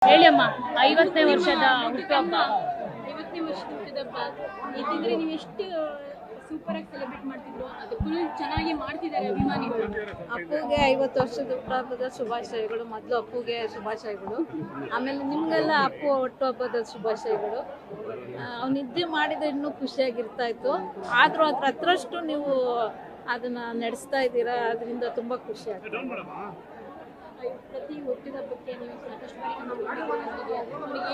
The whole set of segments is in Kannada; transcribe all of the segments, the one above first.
ಹೇಳಿ ಅಮ್ಮ, 50ನೇ ವರ್ಷದ ಹುಟ್ಟುಹಬ್ಬ. 50ನೇ ವರ್ಷದ ಹುಟ್ಟುಹಬ್ಬ ಇದ್ದಿದ್ರೆ ನೀವು ಎಷ್ಟು ಸೂಪರ್ ಆಗಿ ಸೆಲೆಬ್ರೇಟ್ ಮಾಡ್ತಿದ್ರು. ಅದು ಫುಲ್ ಚೆನ್ನಾಗಿ ಮಾಡ್ತಿದ್ದಾರೆ ಅಭಿಮಾನಿಗಳು. ಅಪ್ಪುಗೆ 50 ವರ್ಷದ ಹುಟ್ಟುಹಬ್ಬದ ಶುಭಾಶಯಗಳು. ಮೊದಲು ಅಪ್ಪುಗೆ ಶುಭಾಶಯಗಳು, ಆಮೇಲೆ ನಿಮಗೆಲ್ಲ ಅಪ್ಪು ಹುಟ್ಟುಹಬ್ಬದ ಶುಭಾಶಯಗಳು. ಅವ್ನು ನಿದ್ದೆ ಮಾಡಿದ್ರೆ ಇನ್ನೂ ಖುಷಿಯಾಗಿರ್ತಾ ಇತ್ತು. ಆದರೂ ಅದ್ರ ಹತ್ರಷ್ಟು ನೀವು ಅದನ್ನ ನಡೆಸ್ತಾ ಇದ್ದೀರಾ, ಅದರಿಂದ ತುಂಬ ಖುಷಿ ಆಗ್ತದೆ. ಪ್ರತಿ ಹುಟ್ಟುಹಬ್ಬಕ್ಕೆ ನೀವು ಸಾಕಷ್ಟು ಬಾರಿ ಅವ್ರಿಗೆ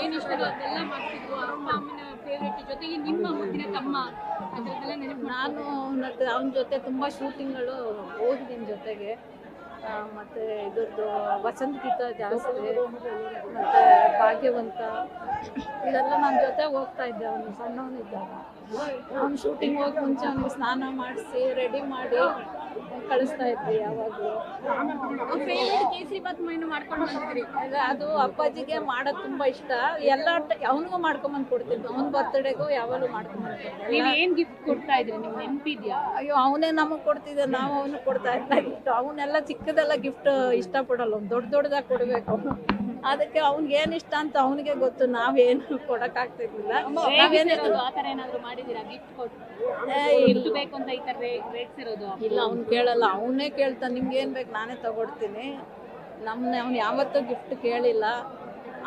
ಏನು ಇಷ್ಟನೋ ಅದೆಲ್ಲ ಮಾಡ್ತಿದ್ರು. ಅಪ್ಪ ಅಮ್ಮನ ಫೇವ್ರೇಟ್ ಜೊತೆಗೆ ನಿಮ್ಮ ಮುದ್ದಿನ ತಮ್ಮ ಅದರದ್ದೆಲ್ಲ ನೆನಪು. ನಾನು ಅವನ ಜೊತೆ ತುಂಬ ಶೂಟಿಂಗ್ಗಳು ಹೋಗಿದ್ದೀನಿ ಜೊತೆಗೆ. ಮತ್ತು ಇದ್ರದ್ದು ವಸಂತ ಗೀತ ಜಾಸ್ತಿ, ಮತ್ತು ಭಾಗ್ಯವಂತ, ಇದೆಲ್ಲ ನನ್ನ ಜೊತೆ ಹೋಗ್ತಾ ಇದ್ದೆ. ಅವನು ಸಣ್ಣವನಿದ್ದಾಗ ಅವ್ನು ಶೂಟಿಂಗ್ ಹೋಗಿ ಮುಂಚೆ ಅವನಿಗೆ ಸ್ನಾನ ಮಾಡಿಸಿ ರೆಡಿ ಮಾಡಿ ಕಳಿಸ್ತಾ ಇದ್ವಿ ಯಾವಾಗಲೂ. ಫೇವ್ರೇಟ್ ಕೇಸರಿ ಬಾತ್ ಮೈನು ಮಾಡ್ಕೊಂಡು ಬಂದಿದ್ರಿ. ಅದು ಅಪ್ಪಾಜಿಗೆ ಮಾಡೋದು ತುಂಬ ಇಷ್ಟ. ಎಲ್ಲ ಅವನಿಗೂ ಮಾಡ್ಕೊಂಬಂದು ಕೊಡ್ತಿದ್ವಿ. ಅವನ ಬರ್ತ್ಡೇಗೂ ಯಾವಾಗಲೂ ಮಾಡ್ಕೊಂಬಂದು. ನೀವು ಏನ್ ಗಿಫ್ಟ್ ಕೊಡ್ತಾ ಇದ್ರಿ, ನಿಮ್ಗೆ ನೆನಪಿದ್ಯಾ? ಅಯ್ಯೋ, ಅವನೇ ನಮಗೆ ಕೊಡ್ತಿದ್ದೆ, ನಾವು ಅವನು ಕೊಡ್ತಾ ಇದ್ದ ಗಿಫ್ಟ್. ಅವನ್ನೆಲ್ಲ ಚಿಕ್ಕದೆಲ್ಲ ಗಿಫ್ಟ್ ಇಷ್ಟಪಡಲ್ಲ, ಅವ್ನು ದೊಡ್ಡದಾಗಿ ಕೊಡಬೇಕು. ಅದಕ್ಕೆ ಅವ್ನಿಗೆ ಏನು ಇಷ್ಟ ಅಂತ ಅವನಿಗೆ ಗೊತ್ತು, ನಾವೇನು ಕೊಡೋಕ್ಕಾಗ್ತಿರ್ಲಿಲ್ಲ. ಆ ಥರ ಏನಾದ್ರು ಮಾಡಿದ್ದೀರಾ? ಗಿಫ್ಟ್ ಕೊಟ್ಟು ಗಿಫ್ಟ್ ಬೇಕು ಅಂತ ಈ ಥರ ರೇಟ್ಸಿರೋದು? ಇಲ್ಲ, ಅವ್ನು ಕೇಳಲ್ಲ, ಅವನೇ ಕೇಳ್ತಾನೆ. ನಿಮ್ಗೆ ಏನು ಬೇಕು ನಾನೇ ತಗೊಡ್ತೀನಿ. ಅವ್ನು ಯಾವತ್ತೂ ಗಿಫ್ಟ್ ಕೇಳಿಲ್ಲ.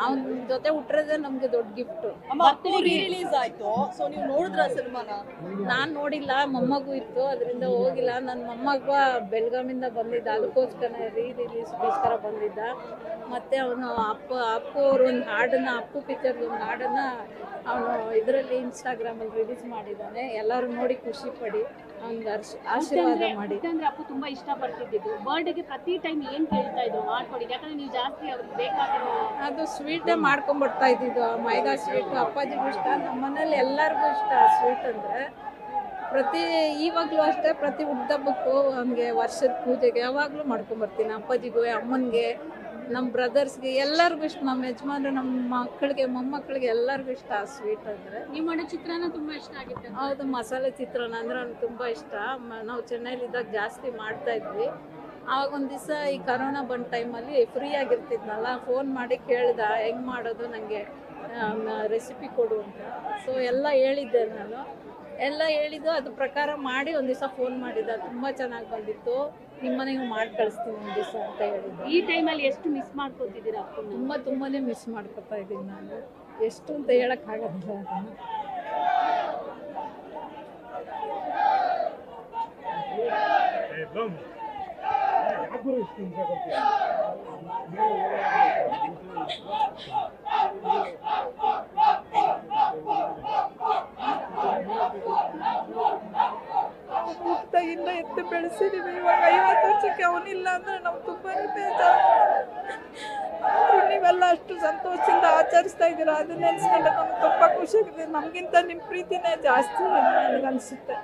ಅವನ ಜೊತೆ ಹುಟ್ಟಿರೋದೇ ನಮ್ಗೆ ದೊಡ್ಡ ಗಿಫ್ಟ್. ರಿಲೀಸ್ ಆಯ್ತು, ಸೊ ನೀವು ನೋಡಿದ್ರ ಸಿನಿಮಾನ? ನಾನು ನೋಡಿಲ್ಲ, ಮೊಮ್ಮಗು ಇತ್ತು, ಅದರಿಂದ ಹೋಗಿಲ್ಲ. ನನ್ನ ಮೊಮ್ಮಗ ಬೆಳಗಾಮಿಂದ ಬಂದಿದ್ದ, ಅದಕ್ಕೋಸ್ಕರ ರಿಲೀಸ್ಗೋಸ್ಕರ ಬಂದಿದ್ದ. ಮತ್ತು ಅವನು ಅಪ್ಪು ಅವರು ಒಂದು ಹಾಡನ್ನು, ಅಪ್ಪು ಪಿಕ್ಚರ್ದು ಒಂದು ಹಾಡನ್ನು ಅವನು ಇದರಲ್ಲಿ ಇನ್ಸ್ಟಾಗ್ರಾಮಲ್ಲಿ ರಿಲೀಸ್ ಮಾಡಿದ್ದಾನೆ. ಎಲ್ಲರೂ ನೋಡಿ ಖುಷಿ ಪಡಿ ಅವ್ನಿಗೆ ಆಶೀರ್ವಾದ ಮಾಡಿ. ಅಂದ್ರೆ ಅಪ್ಪು ತುಂಬಾ ಇಷ್ಟಪಡ್ತಿದ್ದು ಬರ್ಡೇಗೆ ಪ್ರತಿ ಟೈಮ್ ಏನ್ ಕೇಳ್ತಾ ಇದ್ರು ಮಾಡ್ಕೊಡಿ, ಯಾಕಂದ್ರೆ ನೀವು ಜಾಸ್ತಿ ಅವ್ರಿಗೆ ಬೇಕಾಗಿರೋ ಅದು ಸ್ವೀಟೇ ಮಾಡ್ಕೊಂಡ್ಬರ್ತಾ ಇದ್ದಿದ್ದು. ಮೈದಾ ಸ್ವೀಟು ಅಪ್ಪಾಜಿಗೂ ಇಷ್ಟ, ನಮ್ಮ ಮನೇಲಿ ಎಲ್ಲರಿಗೂ ಇಷ್ಟ ಸ್ವೀಟ್ ಅಂದರೆ. ಇವಾಗಲೂ ಅಷ್ಟೇ, ಪ್ರತಿ ಹುಟ್ಟುಹಬ್ಬಕ್ಕೂ ಅವನಿಗೆ ವರ್ಷದ ಪೂಜೆಗೆ ಯಾವಾಗಲೂ ಮಾಡ್ಕೊಂಬರ್ತೀನಿ. ಅಪ್ಪಾಜಿಗೂ, ಅಮ್ಮನಿಗೆ, ನಮ್ಮ ಬ್ರದರ್ಸ್ಗೆ ಎಲ್ಲರಿಗೂ ಇಷ್ಟ. ನಮ್ಮ ಯಜಮಾನ್ರು, ನಮ್ಮ ಮಕ್ಕಳಿಗೆ, ಮೊಮ್ಮಕ್ಕಳಿಗೆ ಎಲ್ಲರಿಗೂ ಇಷ್ಟ ಆ ಸ್ವೀಟ್ ಅಂದರೆ. ನೀವು ಮಾಡೋ ಚಿತ್ರಾನ್ನ ತುಂಬ ಇಷ್ಟ ಆಗಿತ್ತು. ಹೌದು, ಮಸಾಲೆ ಚಿತ್ರಾನ್ನ ಅಂದರೆ ಅವ್ನಿಗೆ ತುಂಬ ಇಷ್ಟ. ನಾವು ಚೆನ್ನೈಲಿದ್ದಾಗ ಜಾಸ್ತಿ ಮಾಡ್ತಾ ಇದ್ವಿ. ಆವಾಗ ಒಂದು ದಿವಸ ಈ ಕರೋನಾ ಬಂದ ಟೈಮಲ್ಲಿ ಫ್ರೀ ಆಗಿರ್ತಿದ್ನಲ್ಲ, ಫೋನ್ ಮಾಡಿ ಕೇಳ್ದ ಹೆಂಗೆ ಮಾಡೋದು, ನನಗೆ ರೆಸಿಪಿ ಕೊಡು ಅಂತ. ಸೊ ಎಲ್ಲ ಹೇಳಿದ್ದೆ ನಾನು, ಎಲ್ಲ ಹೇಳಿದ್ದು ಅದ್ರ ಪ್ರಕಾರ ಮಾಡಿ ಒಂದು ದಿವಸ ಫೋನ್ ಮಾಡಿದ್ದ. ತುಂಬ ಚೆನ್ನಾಗಿ ಬಂದಿತ್ತು, ನಿಮ್ಮನೆಗೂ ಮಾಡಿ ಕಳಿಸ್ತೀನಿ ಒಂದು ದಿವಸ ಅಂತ ಹೇಳಿದ್ದೆ. ಈ ಟೈಮಲ್ಲಿ ಎಷ್ಟು ಮಿಸ್ ಮಾಡ್ಕೊತಿದ್ದೀರಾ ಅಪ್ಪನ? ತುಂಬಾ ಮಿಸ್ ಮಾಡ್ಕೊತಾ ಇದ್ದೀನಿ ನಾನು. ಎಷ್ಟು ಅಂತ ಹೇಳೋಕ್ಕಾಗೋದಿಲ್ಲ ಅದನ್ನು. ಹುಟ್ಟಾಗಿಂದ ಎತ್ತು ಬೆಳೆಸಿದೀವಿ. ಇವಾಗ 50 ವರ್ಷಕ್ಕೆ ಅವನಿಲ್ಲ ಅಂದ್ರೆ ನಮ್ಗೆ ತುಂಬಾನೇ ಬೇಜಾರು. ನೀವೆಲ್ಲ ಅಷ್ಟು ಸಂತೋಷದಿಂದ ಆಚರಿಸ್ತಾ ಇದ್ದೀರಾ, ಅದನ್ನ ನೆನೆಸ್ಕೊಂಡ್ರೆ ನಮ್ಗೆ ತುಂಬ ಖುಷಿಯಾಗಿದೆ. ನಮಗಿಂತ ನಿಮ್ಮ ಪ್ರೀತಿನೇ ಜಾಸ್ತಿ ನನಗನ್ಸುತ್ತೆ.